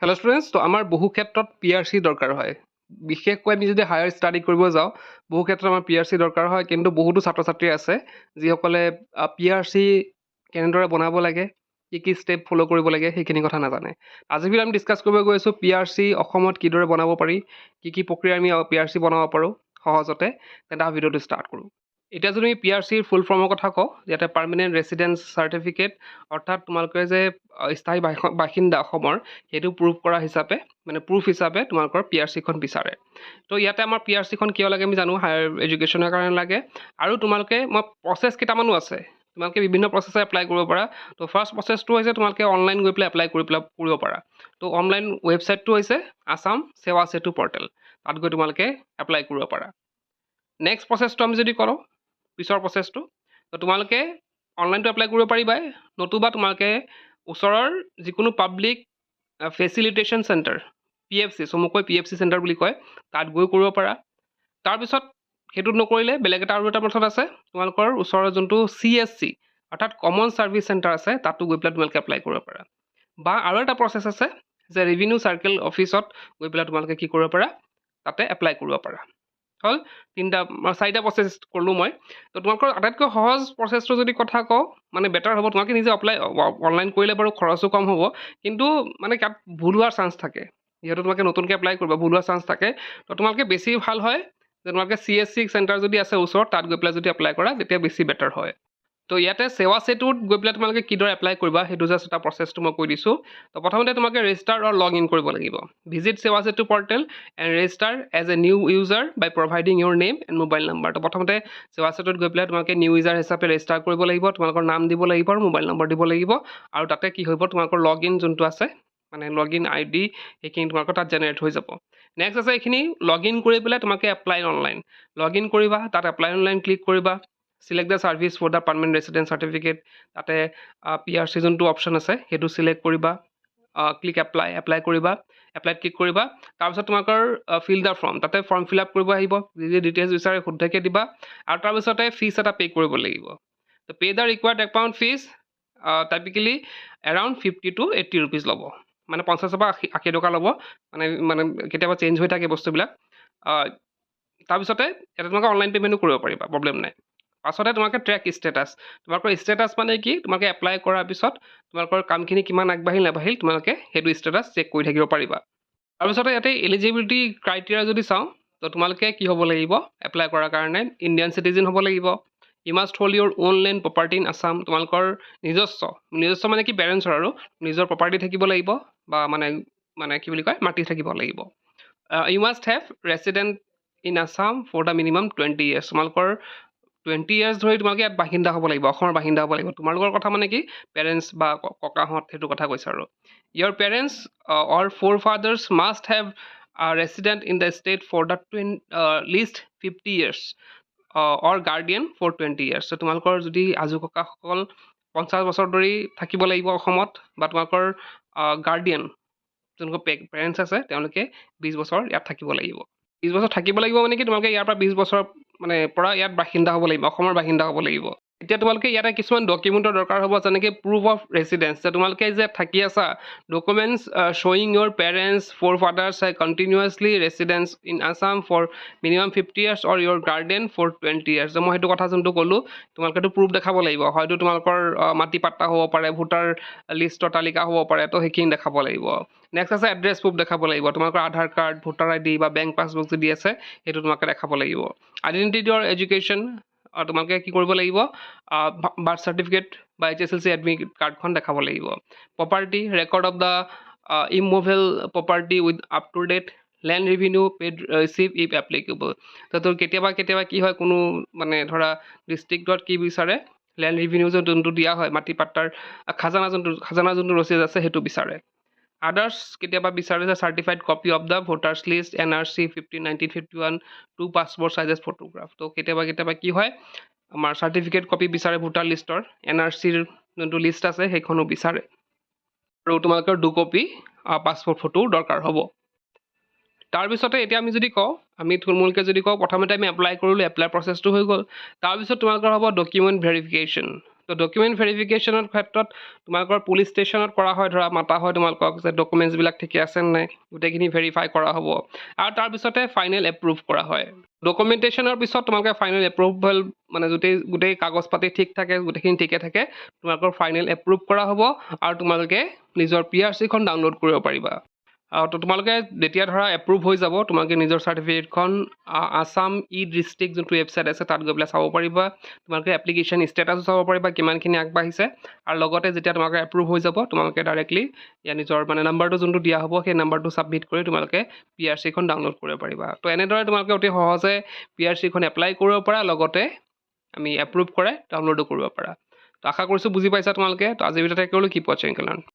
Hello' students, তো আমাৰ বহু ক্ষেত্ৰত PRC দৰকাৰ হয়। বিশেষকৈ আমি যদি হায়াৰ ষ্টাডি কৰিব যাওঁ, বহু ক্ষেত্ৰত আমাৰ PRC দৰকাৰ হয়। কিন্তু বহুতো ছাত্ৰ ছাত্ৰী আছে যিসকলে PRC কেনেদৰে বনাব লাগে, কি ষ্টেপ ফ'ল' কৰিব লাগে সেইখিনি কথা নাজানে। আজি ভিডিঅ'ত আমি ডিছকাছ কৰিব গৈ আছোঁ PRC অসমত কিদৰে বনাব পাৰি, কি প্ৰক্ৰিয়া আমি PRC বনাব পাৰোঁ সহজতে। তেন্তে ভিডিঅ'টো ষ্টাৰ্ট কৰোঁ। এতিয়া যদি আমি PRCৰ ফুল ফৰ্মৰ কথা কওঁ, ইয়াতে পাৰ্মানেণ্ট ৰেচিডেঞ্চ চাৰ্টিফিকেট, অৰ্থাৎ তোমালোকে যে স্থায়ী বাসিন্দা অসমৰ, সেইটো প্ৰুভ কৰা হিচাপে প্ৰুফ হিচাপে তোমালোকৰ PRCখন বিচাৰে। তো ইয়াতে আমাৰ PRCখন কিয় লাগে আমি জানো, হায়াৰ এডুকেশ্যনৰ কাৰণে লাগে। আৰু তোমালোকে প্ৰচেছ কেইটামানো আছে, তোমালোকে বিভিন্ন প্ৰচেছে এপ্লাই কৰিব পাৰা। তো ফাৰ্ষ্ট প্ৰচেছটো হৈছে তোমালোকে অনলাইন গৈ পেলাই এপ্লাই কৰিব পাৰা। তো অনলাইন ৱেবছাইটটো হৈছে আছাম সেৱা সেতু পৰ্টেল, তাত গৈ তোমালোকে এপ্লাই কৰিব পাৰা। নেক্সট প্ৰচেছটো আমি যদি কৰোঁ, পিছৰ প্ৰচেছটো, তো তোমালোকে অনলাইনটো এপ্লাই কৰিব পাৰিবাই, নতুবা তোমালোকে ওচৰৰ যিকোনো পাব্লিক ফেচিলিটেশ্যন চেণ্টাৰ, PFC, চমুকৈ PFC চেণ্টাৰ বুলি কয়, তাত গৈ কৰিব পাৰা। তাৰপিছত সেইটোত নকৰিলে বেলেগ আৰু এটা মেথড আছে, তোমালোকৰ ওচৰৰ যোনটো CSC অৰ্থাৎ কমন ছাৰ্ভিচ চেণ্টাৰ আছে, তাতো গৈ পেলাই তোমালোকে এপ্লাই কৰিব পাৰা। বা আৰু এটা প্ৰচেছ আছে যে ৰেভিনিউ চাৰ্কেল অফিচত গৈ পেলাই তোমালোকে কি কৰিব পাৰা, তাতে এপ্লাই কৰিব পাৰা। হ'ল চাৰিটা প্ৰচেছ কৰিলোঁ মই। তো তোমালোকৰ আটাইতকৈ সহজ প্ৰচেছটো যদি কথা কওঁ, বেটাৰ হ'ব, তোমালোকে নিজে অনলাইন কৰিলে বাৰু খৰচো কম হ'ব, কিন্তু তাত ভুল হোৱাৰ চান্স থাকে। যিহেতু তোমালোকে নতুনকৈ এপ্লাই কৰিবা, ভুল হোৱাৰ চান্স থাকে। তো তোমালোকে বেছি ভাল হয় যে তোমালোকে CSC চেণ্টাৰ যদি আছে ওচৰত, তাত গৈ পেলাই যদি এপ্লাই কৰা, তেতিয়া বেছি বেটাৰ হয়। তো ইয়াতে সেৱা সেতুত গৈ পেলাই তোমালোকে কিদৰে এপ্লাই কৰিবা সেইটো জাষ্ট এটা প্ৰচেছটো মই কৈ দিছোঁ। তো প্ৰথমতে তোমালোকে ৰেজিষ্টাৰ অৰ লগ ইন কৰিব লাগিব। Visit Sewa Setu portal and register as a new user by providing your name and mobile number. তো প্ৰথমতে সেৱা সেতুত গৈ পেলাই তোমালোকে নিউ ইউজাৰ হিচাপে ৰেজিষ্টাৰ কৰিব লাগিব, তোমালোকৰ নাম দিব লাগিব আৰু মোবাইল নম্বৰ দিব লাগিব। আৰু তাতে কি হ'ব, তোমালোকৰ লগ ইন যোনটো আছে, লগ ইন ID, সেইখিনি তোমালোকৰ তাত জেনেৰেট হৈ যাব। নেক্সট আছে এইখিনি লগ ইন কৰি পেলাই তোমালোকে এপ্লাই অনলাইন, লগ ইন কৰিবা, তাত এপ্লাই অনলাইন ক্লিক কৰিবা, select the service for the permanent residence certificate, তাতে PRC যোনটো অপশ্যন আছে সেইটো চিলেক্ট কৰিবা, ক্লিক এপ্লাই কৰিবা, এপ্লাইত ক্লিক কৰিবা। তাৰপিছত তোমালোকৰ ফিল দ্য ফৰ্ম, তাতে ফৰ্ম ফিল আপ কৰিব আহিব, যি ডিটেইলছ বিচাৰে শুদ্ধকৈ দিবা। আৰু তাৰপিছতে ফিজ এটা পে' কৰিব লাগিব। তো pay' the required account fees, typically around 50 to 80 rupees ল'ব, 50 পৰা 80 টকা ল'ব, কেতিয়াবা চেঞ্জ হৈ থাকে বস্তুবিলাক। তাৰপিছতে ইয়াতে তোমালোকে অনলাইন পে'মেণ্টো কৰিব পাৰিবা, প্ৰব্লেম নাই। পাছতে তোমালোকে ট্ৰেক ষ্টেটাছ, তোমালোকৰ ষ্টেটাছ কি, তোমালোকে এপ্লাই কৰাৰ পিছত তোমালোকৰ কামখিনি কিমান আগবাঢ়িল নাবাঢ়িল, তোমালোকে সেইটো ষ্টেটাছ চেক কৰি থাকিব পাৰিবা। তাৰপিছতে ইয়াতে এলিজিবিলিটি ক্ৰাইটেৰিয়া যদি চাওঁ, তো তোমালোকে কি হ'ব লাগিব, এপ্লাই কৰাৰ কাৰণে ইণ্ডিয়ান চিটিজেন হ'ব লাগিব। You must hold your own land property in Assam, তোমালোকৰ নিজস্ব কি পেৰেণ্টছৰ আৰু নিজৰ প্ৰপাৰ্টি থাকিব লাগিব, বা কি বুলি কয়, মাটি থাকিব লাগিব। You must have resident in Assam for the minimum 20 years, তোমালোকৰ 20 years ধৰি তোমালোকে ইয়াত বাসিন্দা হ'ব লাগিব, অসমৰ বাসিন্দা হ'ব লাগিব। তোমালোকৰ কথা কি, পেৰেণ্টছ বা ককাহঁত, সেইটো কথা কৈছে। আৰু your parents or forefathers must have resident in the state for the last 50 years or guardian for 20 years। So' তোমালোকৰ যদি আজু ককাসকল 50 বছৰ ধৰি থাকিব লাগিব অসমত, বা তোমালোকৰ গাৰ্ডিয়ান যোনবোৰ পেৰেণ্টছ আছে তেওঁলোকে 20 বছৰ ইয়াত থাকিব লাগিব। 20 বছৰ থাকিব লাগিব কি, তোমালোকে ইয়াৰ পৰা 20 বছৰ পৰা ইয়াত বাসিন্দা হ'ব লাগিব, অসমৰ বাসিন্দা হ'ব লাগিব। এতিয়া তোমালোকে ইয়াতে কিছুমান ডকুমেণ্টৰ দৰকাৰ হ'ব, যেনেকৈ প্ৰুফ অফ ৰেচিডেঞ্চ, যে তোমালোকে যে থাকি আছা, ডকুমেণ্টছ শ্বয়িং your parents forefathers continuously residence in Assam for minimum 50 years or your guardian for 20 years। মই সেইটো কথা যোনটো ক'লোঁ, তোমালোকেতো প্ৰুফ দেখাব লাগিব, হয়তো তোমালোকৰ মাটি পাট্টা হ'ব পাৰে, ভোটাৰ লিষ্টৰ তালিকা হ'ব পাৰে, তো সেইখিনি দেখাব লাগিব। নেক্সট আছে এড্ৰেছ প্ৰুফ দেখাব লাগিব, তোমালোকৰ আধাৰ কাৰ্ড, ভোটাৰ ID বা বেংক পাছবুক যদি আছে, সেইটো তোমালোকে দেখাব লাগিব। আইডেণ্টিটি অৰ এডুকেশ্যন, তোমালোকে কি কৰিব লাগিব, বাৰ্থ চাৰ্টিফিকেট বা HSLC এডমিট কাৰ্ডখন দেখাব লাগিব। Property record of the immovable property with up to date land revenue paid receive if applicable. তো কেতিয়াবা কি হয়, কোনো ধৰা ডিষ্ট্ৰিক্টত কি বিচাৰে, লেণ্ড ৰেভিনিউ যোনটো দিয়া হয়, মাটি পাট্টাৰ খাজানা যোনটো ৰচিদ আছে সেইটো বিচাৰে। আদাৰ্ছ কেতিয়াবা বিচাৰে যে certified copy of the voters list NRC 1951 2 passport sizes photograph. তো কেতিয়াবা কি হয়, আমাৰ চাৰ্টিফিকেট কপি বিচাৰে ভোটাৰ লিষ্টৰ, NRCৰ যোনটো লিষ্ট আছে সেইখনো বিচাৰে, আৰু তোমালোকৰ 2 কপি পাছপৰ্ট ফটো দৰকাৰ হ'ব। তাৰপিছতে এতিয়া আমি যদি কওঁ, থুলমূলকৈ যদি কওঁ, প্ৰথমতে আমি এপ্লাই কৰিলোঁ, এপ্লাই প্ৰচেছটো হৈ গ'ল। তাৰপিছত তোমালোকৰ হ'ব ডকুমেণ্ট ভেৰিফিকেশ্যন। তো তো ডকুমেণ্ট ভেৰিফিকেশ্যনৰ ক্ষেত্ৰত তোমালোকৰ পুলিচ ষ্টেচনত কৰা হয়, ধৰা মাতা হয় তোমালোকক যে ডকুমেণ্টছবিলাক ঠিকে আছে নাই, গোটেইখিনি ভেৰিফাই কৰা হ'ব আৰু তাৰপিছতে ফাইনেল এপ্ৰুভ কৰা হয়। ডকুমেণ্টেশ্যনৰ পিছত তোমালোকে ফাইনেল এপ্ৰুভেল মানে গোটেই কাগজ পাতি ঠিক থাকে, গোটেইখিনি ঠিকে থাকে, তোমালোকৰ ফাইনেল এপ্ৰুভ কৰা হ'ব আৰু তোমালোকে নিজৰ PRCখন ডাউনলোড কৰিব পাৰিবা। তো তোমালোকে যেতিয়া ধৰা এপ্ৰুভ হৈ যাব, তোমালোকে নিজৰ চাৰ্টিফিকেটখন আছাম ডিষ্ট্ৰিক্ট যোনটো ৱেবছাইট আছে তাত গৈ পেলাই চাব পাৰিবা। তোমালোকে এপ্লিকেশ্যন ষ্টেটাছো চাব পাৰিবা কিমানখিনি আগবাঢ়িছে, আৰু লগতে যেতিয়া তোমালোকে এপ্ৰুভ হৈ যাব, তোমালোকে ডাইৰেক্টলি নিজৰ মানে নাম্বাৰটো যোনটো দিয়া হ'ব সেই নাম্বাৰটো ছাবমিট কৰি তোমালোকে PRCখন ডাউনলোড কৰিব পাৰিবা। তো এনেদৰে তোমালোকে অতি সহজে PRCখন এপ্লাই কৰিব পাৰা, লগতে আমি এপ্ৰুভ কৰাই ডাউনলোডো কৰিব পাৰা। তো আশা কৰিছোঁ বুজি পাইছা তোমালোকে। তো আজিৰ ভিডিঅ'তে ক'লোঁ, কিপ ৱাচিং, লাৰ্ণ।